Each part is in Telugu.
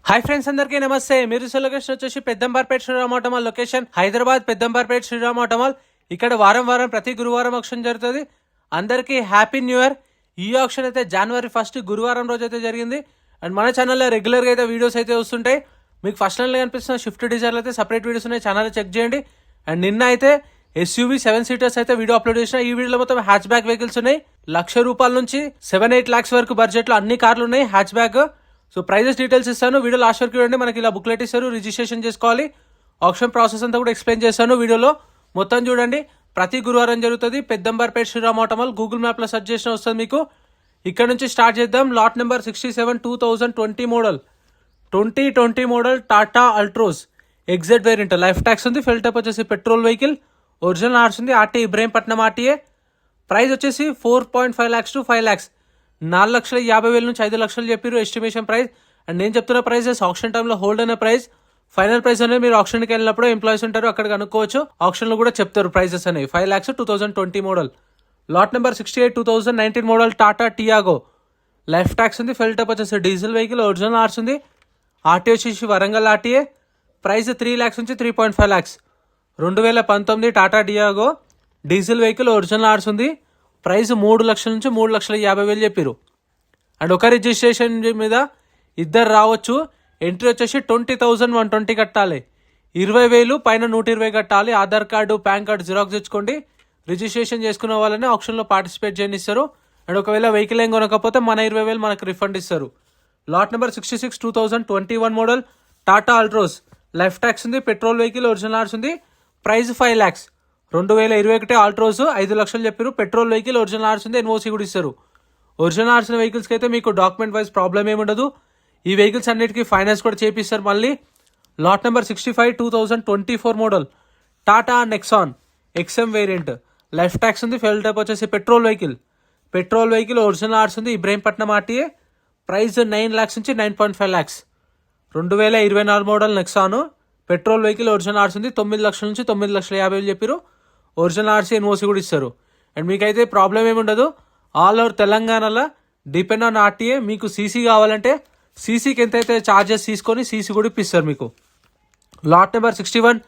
హాయ్ ఫ్రెండ్స్, అందరికీ నమస్తే. మీరు లొకేషన్ వచ్చేసి Peddamberpet Sriram auto mall location Hyderabad Peddamberpet Sriram auto mall. ఇక్కడ వారం ప్రతి గురువారం ఆక్షన్ జరుగుతుంది. అందరికీ హ్యాపీ న్యూ ఇయర్. ఈ ఆక్షన్ అయితే January 1 గురువారం రోజు అయితే జరిగింది. అండ్ మన ఛానల్లో రెగ్యులర్గా అయితే వీడియోస్ అయితే వస్తుంటాయి. మీకు ఫస్ట్ లైన్లో కనిపిస్తున్న షిఫ్ట్ డిజైర్లు అయితే సపరేట్ వీడియోస్ ఉన్నాయి, ఛానల్ చెక్ చేయండి. అండ్ నిన్న అయితే SUV 7 సీటర్స్ అయితే వీడియో అప్లోడ్ చేసిన. ఈ వీడియోలో మొత్తం హ్యాచ్ బ్యాక్ వెహికల్స్ ఉన్నాయి. ₹1,00,000 నుంచి 7-8 lakhs వరకు బడ్జెట్లో అన్ని కార్లు ఉన్నాయి hatchback. So prices details ఇస్తాను, వీడియో లాస్ట్ వరకు చూడండి. మనకి ఇలా బుక్లెట్ ఇస్తారు, రిజిస్ట్రేషన్ చేసుకోవాలి. ఆప్షన్ ప్రాసెస్ అంతా కూడా ఎక్స్ప్లెయిన్ చేస్తాను వీడియోలో, మొత్తం చూడండి. ప్రతి గురువారం జరుగుతుంది. పెద్దంబర్పేట శ్రీరామ్ ఆటోమాల్ గూగుల్ మ్యాప్లో సెర్చ్ చేసిన వస్తుంది మీకు. ఇక్కడ నుంచి స్టార్ట్ చేద్దాం. Lot number 67 2020 model 2020 model Tata Altroz exert variant. Life tax ఉంది. ఫిల్ టైప్ వచ్చేసి పెట్రోల్ వెహికల్. ఒరిజినల్ ఆర్స్ ఉంది. RT Ibrahimpatnam RTA. ప్రైస్ వచ్చేసి 4.5 lakhs to 5 lakhs. 4,50,000 నుంచి 5 లక్షలు చెప్పారు ఎస్టిమేషన్ ప్రైస్. అండ్ నేను చెప్తున్న ప్రైజెస్ ఆప్షన్ టైంలో హోల్డ్ అయిన ప్రైస్. ఫైనల్ ప్రైస్ అనేది మీరు ఆప్షన్కి వెళ్ళినప్పుడు ఎంప్లాయీస్ ఉంటారు, అక్కడ కనుక్కోవచ్చు. ఆప్షన్లో కూడా చెప్తారు ప్రైజెస్ అనేవి. 5 lakhs 2020 model. Lot number 68 2019 model Tata Tiago. Life tax ఉంది. ఫిల్ టైప్ వచ్చేసి డీజిల్ వెహికల్. ఒరిజినల్ ఆర్స్ ఉంది. ఆర్టీ వచ్చేసి వరంగల్ ఆర్టీఏ. ప్రైస్ 3 lakhs నుంచి 3.5 lakhs. 2019 Tata Tiago diesel vehicle. Original ఆర్స్ ఉంది. ప్రైస్ 3 లక్షల నుంచి 3,50,000 చెప్పారు. అండ్ ఒక రిజిస్ట్రేషన్ మీద ఇద్దరు రావచ్చు. ఎంట్రీ వచ్చేసి 20,120 కట్టాలి. 20,000 పైన 120 కట్టాలి. Aadhaar card, PAN card xerox తెచ్చుకోండి. రిజిస్ట్రేషన్ చేసుకున్న వాళ్ళని ఆప్షన్లో పార్టిసిపేట్ చేయనిస్తారు. అండ్ ఒకవేళ వెహికల్ ఏం కొనకపోతే మన 20,000 మనకు రిఫండ్ ఇస్తారు. Lot number 66 2021 model Tata Altroz. Life tax ఉంది. Petrol vehicle. ఒరిజినల్ ఆర్స్ ఉంది. Price 5 lakhs. 2021 ఆల్ట్రోస్ 5 లక్షలు చెప్పారు. Petrol vehicle. ఒరిజినల్ ఆర్స్ ఉంది. ఎన్ఓసి కూడా ఇస్తారు. ఒరిజినల్ ఆర్స్ వెహికల్స్కి అయితే మీకు డాక్యుమెంట్ వైజ్ ప్రాబ్లం ఏమి ఉండదు. ఈ వెహికల్స్ అన్నిటికీ ఫైనాన్స్ కూడా చేపిస్తారు మళ్ళీ. Lot number 65 2024 model Tata Nexon XM variant. Life tax ఉంది. ఫెయిల్ టైప్ వచ్చేసి petrol vehicle. Petrol vehicle. Original ఆర్స్ ఉంది. ఇబ్రహీంపట్నం ఆర్టీఏ. ప్రైస్ 9 lakhs నుంచి 9.5 lakhs. 2024 model Nexon. Petrol vehicle. Original ఆర్స్ ఉంది. 9 లక్షల నుంచి 9,50,000 చెప్పారు. ఒరిజినల్ ఆర్సీ ఎన్ఓసి కూడా ఇస్తారు. అండ్ మీకైతే ప్రాబ్లం ఏమి ఉండదు. ఆల్ ఓవర్ తెలంగాణలో డిపెండ్ ఆన్ ఆర్టీఏ. మీకు సీసీ కావాలంటే సీసీకి ఎంతైతే ఛార్జెస్ తీసుకొని సీసీ కూడా ఇప్పిస్తారు మీకు. Lot number 61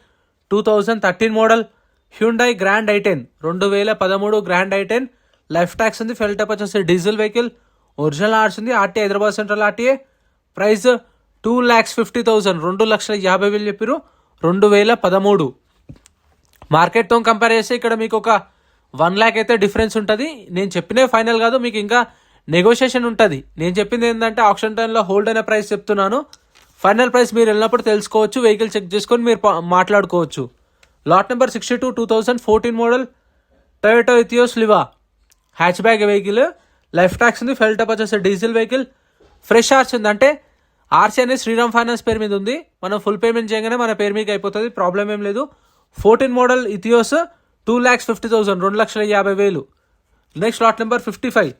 2013 model Hyundai grand i10. 2013 grand i10. Life tax ఉంది. ఫెల్ టైప్ వచ్చేసి డీజిల్ వెహికల్. ఒరిజినల్ ఆర్స్ ఉంది. RT Hyderabad central RTA. Price 2,50,000. 2,50,000 చెప్పారు. 2013. మార్కెట్తో కంపేర్ చేస్తే ఇక్కడ మీకు ఒక 1 lakh అయితే డిఫరెన్స్ ఉంటుంది. నేను చెప్పినే ఫైనల్ కాదు, మీకు ఇంకా నెగోషియేషన్ ఉంటుంది. నేను చెప్పింది ఏంటంటే ఆప్షన్ టైంలో హోల్డ్ అయిన ప్రైస్ చెప్తున్నాను. ఫైనల్ ప్రైస్ మీరు వెళ్ళినప్పుడు తెలుసుకోవచ్చు, వెహికల్ చెక్ చేసుకొని మీరు మాట్లాడుకోవచ్చు. Lot number 62 2014 model Toyota Etios Liva hatch bag vehicle. Life tax ఉంది. ఫెల్ టైప్ వచ్చేసి డీజిల్ వెహికల్. ఫ్రెష్ ఆర్సీ ఉంది. అంటే ఆర్సీ అనేది శ్రీరామ్ ఫైనాన్స్ పేరు మీద ఉంది. మనం ఫుల్ పేమెంట్ చేయగానే మన పేరు మీకు అయిపోతుంది, ప్రాబ్లం ఏం లేదు. 14 model Etios 2,50,000. 2,50,000. Next lot number 55.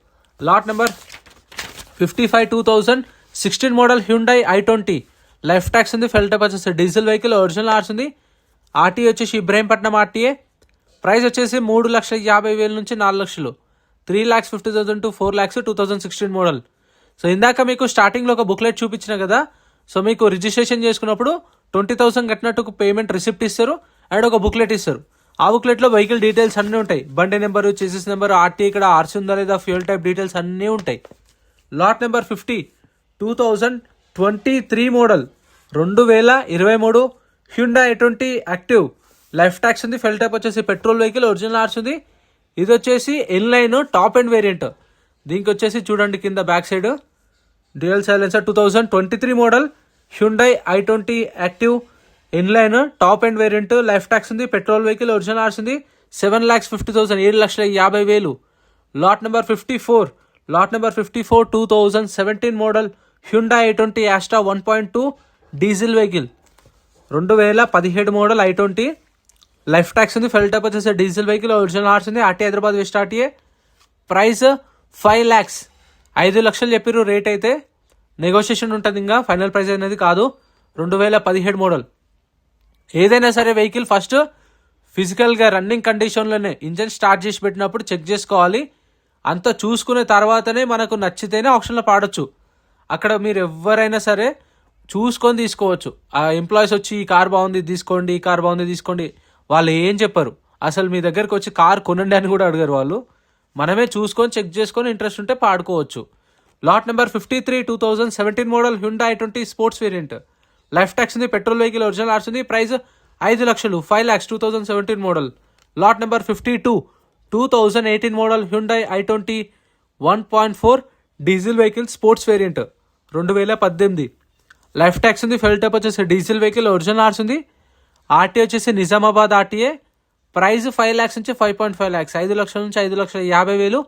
Lot number 55 2016 model Hyundai i20. Life tax ఉంది. ఫెల్ టైప్ వచ్చేసి డీజిల్ వెహికల్. ఒరిజినల్ ఆర్స్ ఉంది. ఆర్టీ వచ్చేసి ఇబ్రహీంపట్నం ఆర్టీఏ. ప్రైస్ వచ్చేసి 3,50,000 నుంచి 4 లక్షలు. 3,50,000 to 4 lakhs. 2016 మోడల్. సో ఇందాక మీకు స్టార్టింగ్లో ఒక బుక్లెట్ చూపించిన కదా. సో మీకు రిజిస్ట్రేషన్ చేసుకున్నప్పుడు 20,000 కట్టినట్టు పేమెంట్ రిసిప్ట్ ఇస్తారు అండ్ ఒక బుక్లెట్ ఇస్తారు. ఆ బుక్లెట్లో వెహికల్ డీటెయిల్స్ అన్నీ ఉంటాయి. బండి నెంబరు, చేసెస్ నెంబర్, ఆర్టీ ఇక్కడ ఆర్సీ ఉందా లేదా, ఫ్యూల్ టైప్ డీటెయిల్స్ అన్నీ ఉంటాయి. Lot number 50 2023 model 2023 Hyundai i20 active. Life tax ఉంది. ఫెల్ టైప్ వచ్చేసి పెట్రోల్ వెహికల్. ఒరిజినల్ ఆర్స్ ఉంది. ఇది వచ్చేసి ఇన్లైన్ టాప్ ఎండ్ వేరియంట్. దీనికి వచ్చేసి చూడండి కింద back side dual silencer. 2023 model Hyundai i20 active inline top end variant. Life tax ఉంది. Petrol vehicle. ఒరిజినల్ ఆర్స్ ఉంది. 7,50,000. 7,50,000. Lot number 54. Lot number 54 2017 model Hyundai i20 Asta 1.2 diesel vehicle. 2017 model i20. Life tax ఉంది. ఫెల్ టైప్ వచ్చేసి డీజిల్ వెహికల్. ఒరిజినల్ ఆర్స్ ఉంది. RT Hyderabad west RTA. Price 5 lakhs. 5 లక్షలు చెప్పారు రేట్ అయితే. నెగోషియేషన్ ఉంటుంది, ఇంకా ఫైనల్ ప్రైస్ అనేది కాదు. 2017 మోడల్. ఏదైనా సరే వెహికల్ ఫస్ట్ ఫిజికల్గా రన్నింగ్ కండిషన్లోనే ఇంజన్ స్టార్ట్ చేసి పెట్టినప్పుడు చెక్ చేసుకోవాలి. అంతా చూసుకునే తర్వాతనే మనకు నచ్చితేనే ఆప్షన్లో పాడొచ్చు. అక్కడ మీరు ఎవరైనా సరే చూసుకొని తీసుకోవచ్చు. ఆ ఎంప్లాయీస్ వచ్చి ఈ కార్ బాగుంది తీసుకోండి, ఈ కార్ బాగుంది తీసుకోండి, వాళ్ళు ఏం చెప్పరు. అసలు మీ దగ్గరకు వచ్చి కార్ కొనండి అని కూడా అడిగారు వాళ్ళు. మనమే చూసుకొని చెక్ చేసుకొని ఇంట్రెస్ట్ ఉంటే పాడుకోవచ్చు. Lot number 53 2017 model Hyundai i20 sports variant. Life tax ఉంది, పెట్రోల్ వెహికల్, ఒరిజినల్ ఆర్స్ ఉంది, ప్రైస్ 5 లక్షలు 5 lakhs 2017 model. Lot number 52 2018 model Hyundai i20 1.4 diesel vehicle sports variant 2018. Life tax ఉంది, ఫెల్ టైప్ వచ్చేసి డీజిల్ వెహికల్, ఒరిజినల్ ఆర్స్ ఉంది, ఆర్టీ వచ్చేసి నిజామాబాద్ ఆర్టీఏ, ప్రైస్ 5 lakhs నుంచి 5.5 lakhs, 5 లక్షల నుంచి 5,50,000,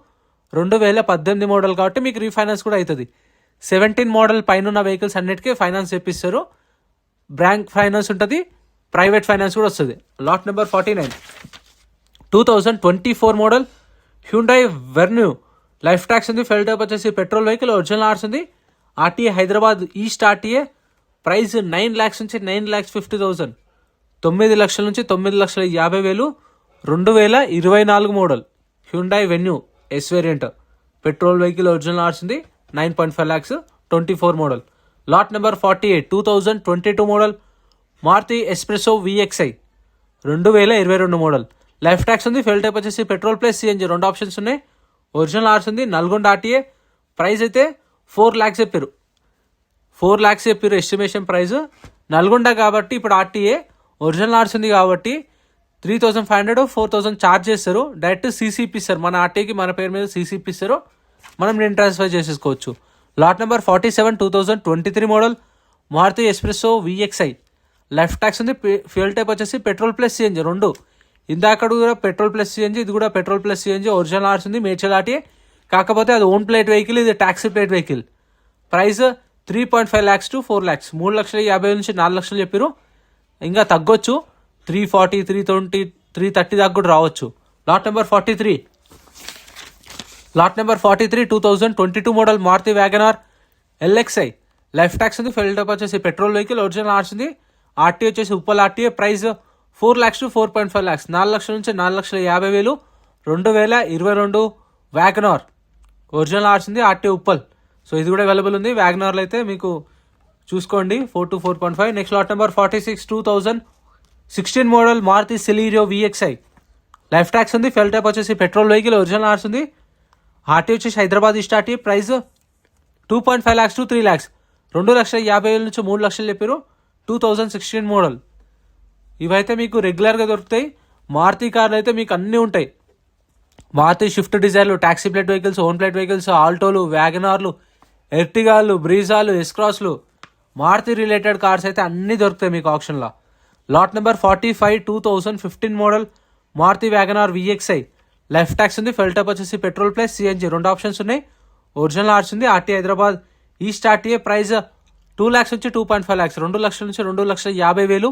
2018 మోడల్ కాబట్టి మీకు రీఫైనాన్స్ కూడా అవుతుంది. 17 మోడల్ పైన ఉన్న వెహికల్స్ అన్నిటికీ ఫైనాన్స్ చేపిస్తారు. బ్యాంక్ ఫైనాన్స్ ఉంటుంది, ప్రైవేట్ ఫైనాన్స్ కూడా వస్తుంది. Lot number 49 2024 model Hyundai Venue. Life tax ఉంది, ఫెల్ టైప్ వచ్చేసి పెట్రోల్ వెహికల్, ఒరిజినల్ ఆర్స్ ఉంది, RTA Hyderabad east RTA, price 9 lakhs నుంచి 9,50,000, 9 లక్షల నుంచి 9,50,000, 2024 model Hyundai Venue S variant, petrol vehicle, original ఆర్స్ ఉంది, 9.5 lakhs 24 model. Lot number 48 2022 model Maruti Espresso VXI 2022 model. Life tax ఉంది, ఫెల్ టైప్ వచ్చేసి పెట్రోల్ ప్లస్ సిఎన్జి 2 ఆప్షన్స్ ఉన్నాయి, ఒరిజినల్ ఆర్స్ ఉంది, నల్గొండ ఆర్టీఏ, ప్రైస్ అయితే 4 lakhs చెప్పారు. 4 lakhs చెప్పారు ఎస్టిమేషన్ ప్రైస్. నల్గొండ కాబట్టి ఇప్పుడు ఆర్టీఏ, ఒరిజినల్ ఆర్స్ ఉంది కాబట్టి 3,500 4,000 ఛార్జ్ చేస్తారు. డైరెక్ట్ సీసీపీ ఇస్తారు, మన ఆర్టీకి మన పేరు మీద సీసీపీ ఇస్తారు, మనం నేను ట్రాన్స్ఫర్ చేసేసుకోవచ్చు. Lot number 47 2023 model Maruti Espresso VXI. Life tax ఉంది, ఫ్యూయల్ టైప్ వచ్చేసి పెట్రోల్ ప్లస్ సిఎన్జి 2. ఇందాక కూడా పెట్రోల్ ప్లస్ సిఎన్జి, ఇది కూడా పెట్రోల్ ప్లస్ సిఎన్జి, ఒరిజినల్ ఆర్స్ ఉంది, మేడ్చల్ ఆర్టీఏ, కాకపోతే అది ఓన్ ప్లేట్ వెహికల్, ఇది taxi plate vehicle. Price 3.5 lakhs to 4 lakhs, 3,50,000 నుంచి 4 లక్షలు చెప్పారు. ఇంకా తగ్గొచ్చు, 340 320 330 దాకా కూడా రావచ్చు. Lot number 43 2022 model Maruti WagonR LXI. Life tax ఉంది, ఫెల్ టైప్ వచ్చేసి పెట్రోల్ వెహికల్, ఒరిజినల్ ఆర్స్ ఉంది, ఆర్టీ వచ్చేసి Uppal RTA, price 4 lakhs to 4.5 lakhs, 4 లక్షల నుంచి 4,50,000, 2022 వ్యాగనార్, ఒరిజినల్ ఆర్స్ ఉంది, ఆర్టీ ఉప్పల్. సో ఇది కూడా అవైలబుల్ ఉంది. వ్యాగనార్లో అయితే మీకు చూసుకోండి 4 to 4.5. Next lot number 46 2016 model Maruti Celerio VXI. Life tax ఉంది, ఫెల్ టైప్ వచ్చేసి పెట్రోల్ వెహికల్, ఒరిజినల్ ఆర్స్ ఉంది, ఆర్టీ వచ్చేసి Hyderabad east RT, price 2.5 lakhs to 3 lakhs, 2,50,000 నుంచి 3 లక్షలు చెప్పారు. 2016 మోడల్. ఇవైతే మీకు రెగ్యులర్గా దొరుకుతాయి. మారుతి కార్లు అయితే మీకు అన్నీ ఉంటాయి. మారుతి షిఫ్ట్ డిజైర్లు, taxi plate vehicles, own plate vehicles, ఆల్టోలు, వ్యాగనార్లు, ఎర్టిగాలు, బ్రీజాలు, ఎస్క్రాస్లు, మారుతి రిలేటెడ్ కార్స్ అయితే అన్నీ దొరుకుతాయి మీకు ఆప్షన్లో. Lot number 45 2015 model Maruti WagonR VXI. Life tax ఉంది, ఫెల్ టైప్ వచ్చేసి పెట్రోల్ ప్లస్ సిఎన్జి 2 ఆప్షన్స్ ఉన్నాయి, ఒరిజినల్ ఆర్స్ ఉంది, RT Hyderabad east RTA, price 2 lakhs నుంచి 2.5 lakhs, 2 లక్షల నుంచి 2,50,000,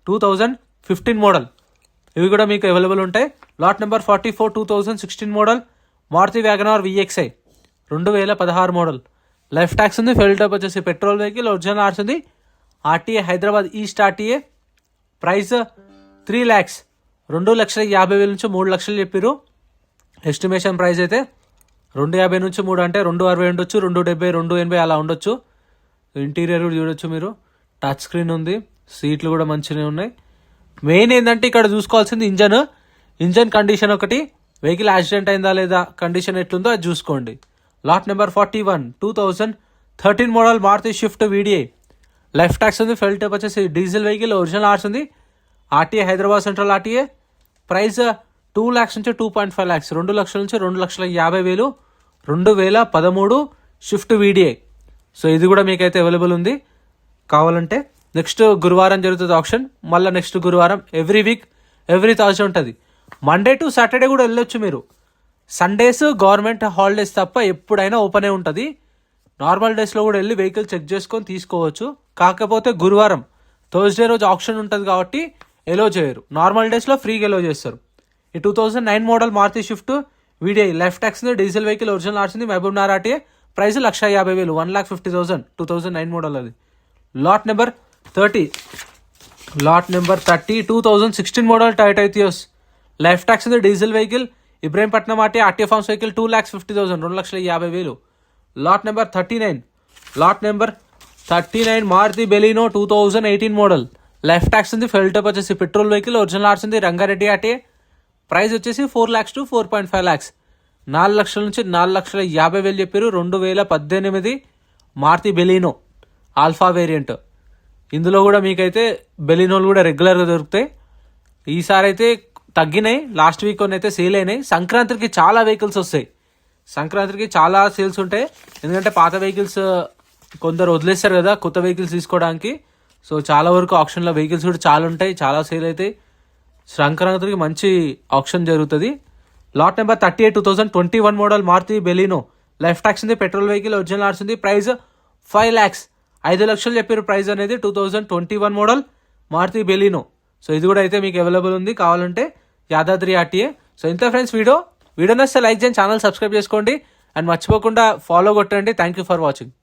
2015 మోడల్. ఇవి కూడా మీకు అవైలబుల్ ఉంటాయి. Lot number 44 2016 model Maruti WagonR VXI 2016 model. Life tax ఉంది, ఫెల్ టైప్ వచ్చేసి పెట్రోల్ వెహికల్, ఒరిజినల్ ఆర్స్ ఉంది, RTA Hyderabad east RTA, price 3 lakhs, 2,50,000 నుంచి 3 లక్షలు చెప్పారు. ఎస్టిమేషన్ ప్రైస్ అయితే 250 నుంచి 3 అంటే 260 ఉండొచ్చు, 270 280 అలా ఉండొచ్చు. ఇంటీరియర్ కూడా చూడొచ్చు మీరు, టచ్ స్క్రీన్ ఉంది, సీట్లు కూడా మంచిగా ఉన్నాయి. మెయిన్ ఏంటంటే ఇక్కడ చూసుకోవాల్సింది ఇంజన్ కండిషన్ ఒకటి, వెహికల్ యాక్సిడెంట్ అయిందా లేదా, కండిషన్ ఎట్లుందో అది చూసుకోండి. Lot number 41 2013 model Maruti Swift VDI. Life tax ఉంది, ఫెల్ టైప్ వచ్చేసి డీజిల్ వెహికల్, ఒరిజినల్ ఆర్స్ ఉంది, RTA Hyderabad central RTA, price 2 lakhs నుంచి 2.5 lakhs, 2 లక్షల నుంచి 2,50,000, 2013 షిఫ్ట్ VDI. సో ఇది కూడా మీకైతే అవైలబుల్ ఉంది కావాలంటే. నెక్స్ట్ గురువారం జరుగుతుంది ఆప్షన్, మళ్ళీ నెక్స్ట్ గురువారం ఎవ్రీ వీక్ ఎవ్రీ థర్స్డే ఉంటుంది. మండే టు సాటర్డే కూడా వెళ్ళొచ్చు మీరు. సండేస్ గవర్నమెంట్ హాలిడేస్ తప్ప ఎప్పుడైనా ఓపెనే ఉంటుంది. నార్మల్ డేస్లో కూడా వెళ్ళి వెహికల్ చెక్ చేసుకొని తీసుకోవచ్చు. కాకపోతే గురువారం థర్స్డే రోజు ఆప్షన్ ఉంటుంది కాబట్టి ఎలో చేయరు. నార్మల్ డేస్లో ఫ్రీగా ఎలో చేస్తారు. ఈ 2009 model Maruti Swift VDI. Life tax diesel vehicle, original ఆర్స్ ఉంది, Mahabubnagar RTA, price 1,50,000, 1,50,000, 2009 model అది. Lot number 30 2016 model Toyota Etios. Life tax ఉంది, diesel vehicle, Ibrahimpatnam RTA farms vehicle, 2,50,000, 2,50,000. Lot number 39 39 Maruti Baleno 2018 model. Left tax ఉంది, ఫెల్ టైప్ వచ్చేసి పెట్రోల్ వెహికల్, ఒరిజినల్ ఆర్ట్స్ ఉంది, రంగారెడ్డి ఆర్టీఏ. ప్రైస్ వచ్చేసి 4 lakhs to 4.5 lakhs. 4 లక్షల నుంచి 4,50,000 చెప్పారు. 2018 మారుతి బెలినో ఆల్ఫా వేరియంట్. ఇందులో కూడా మీకైతే బెలినోలు కూడా రెగ్యులర్గా దొరుకుతాయి. ఈసారి అయితే తగ్గినాయి, లాస్ట్ వీక్ కొన్ని అయితే సేల్ అయినాయి. సంక్రాంతికి చాలా వెహికల్స్ వస్తాయి, సంక్రాంతికి చాలా సేల్స్ ఉంటాయి. ఎందుకంటే పాత వెహికల్స్ కొందరు వదిలేస్తారు కదా కొత్త వెహికల్స్ తీసుకోవడానికి. సో చాలా వరకు ఆప్షన్లో వెహికల్స్ కూడా చాలా ఉంటాయి, చాలా సేల్ అవుతాయి. సంక్రాంతికి మంచి ఆప్షన్ జరుగుతుంది. Lot number 38 2021 model Maruti Baleno. Life tax ఉంది, పెట్రోల్ వెహికల్, ఒరిజినల్ ఆర్ట్స్ ఉంది. ప్రైస్ 5 lakhs, 5 లక్షలు చెప్పారు ప్రైస్ అనేది. 2021 మోడల్ మారుతి బెలినో. సో ఇది కూడా అయితే మీకు అవైలబుల్ ఉంది కావాలంటే, యాదాద్రి ఆర్టీఏ. సో ఇంత ఫ్రెండ్స్ వీడియో నచ్చితే లైక్ చేయండి, ఛానల్ సబ్స్క్రైబ్ చేసుకోండి అండ్ మర్చిపోకుండా ఫాలో కొట్టండి. Thank you for watching.